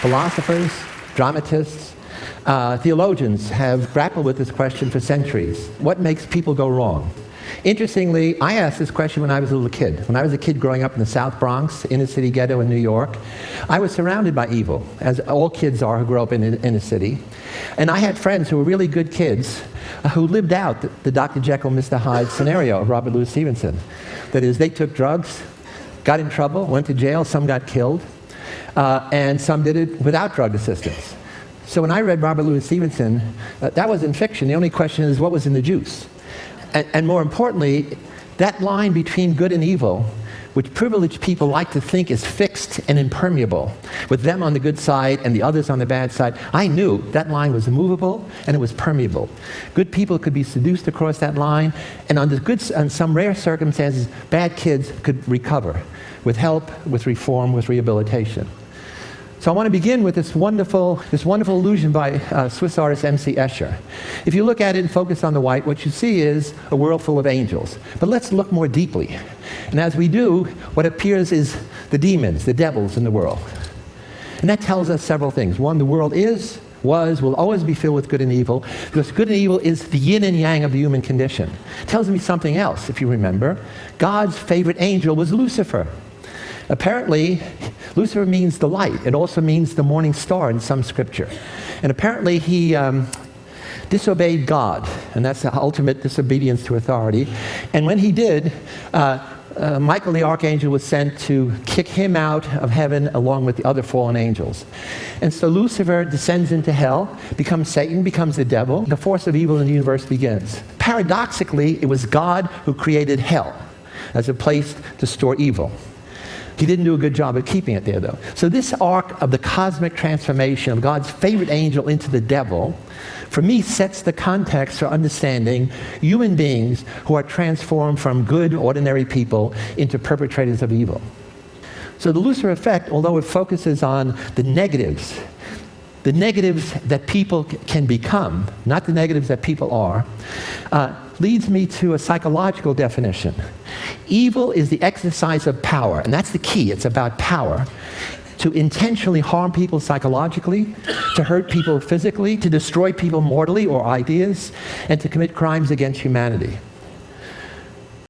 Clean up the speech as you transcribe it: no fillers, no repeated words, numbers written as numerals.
Philosophers, dramatists, theologians have grappled with this question for centuries. What makes people go wrong? Interestingly, I asked this question when I was a little kid. When I was a kid growing up in the South Bronx, inner city ghetto in New York, I was surrounded by evil, as all kids are who grow up in a city. And I had friends who were really good kids who lived out the Dr. Jekyll, Mr. Hyde scenario of Robert Louis Stevenson. That is, they took drugs, got in trouble, went to jail, some got killed, and some did it without drug assistance. So when I read Robert Louis Stevenson, that was in fiction. The only question is, what was in the juice? And more importantly, that line between good and evil, which privileged people like to think is fixed and impermeable, with them on the good side and the others on the bad side, I knew that line was immovable and it was permeable. Good people could be seduced across that line, and under some rare circumstances, bad kids could recover with help, with reform, with rehabilitation. So I want to begin with this wonderful illusion by Swiss artist M.C. Escher. If you look at it and focus on the white, what you see is a world full of angels. But let's look more deeply. And as we do, what appears is the demons, the devils in the world. And that tells us several things. One, the world will always be filled with good and evil, because good and evil is the yin and yang of the human condition. It tells me something else, if you remember. God's favorite angel was Lucifer. Apparently, Lucifer means the light. It also means the morning star in some scripture. And apparently he disobeyed God, and that's the ultimate disobedience to authority. And when he did, Michael the archangel was sent to kick him out of heaven along with the other fallen angels. And so Lucifer descends into hell, becomes Satan, becomes the devil. The force of evil in the universe begins. Paradoxically, it was God who created hell as a place to store evil. He didn't do a good job of keeping it there, though. So this arc of the cosmic transformation of God's favorite angel into the devil, for me, sets the context for understanding human beings who are transformed from good, ordinary people into perpetrators of evil. So the Lucifer effect, although it focuses on the negatives that people can become, not the negatives that people are, leads me to a psychological definition. Evil is the exercise of power, and that's the key. It's about power. To intentionally harm people psychologically, to hurt people physically, to destroy people mortally or ideas, and to commit crimes against humanity.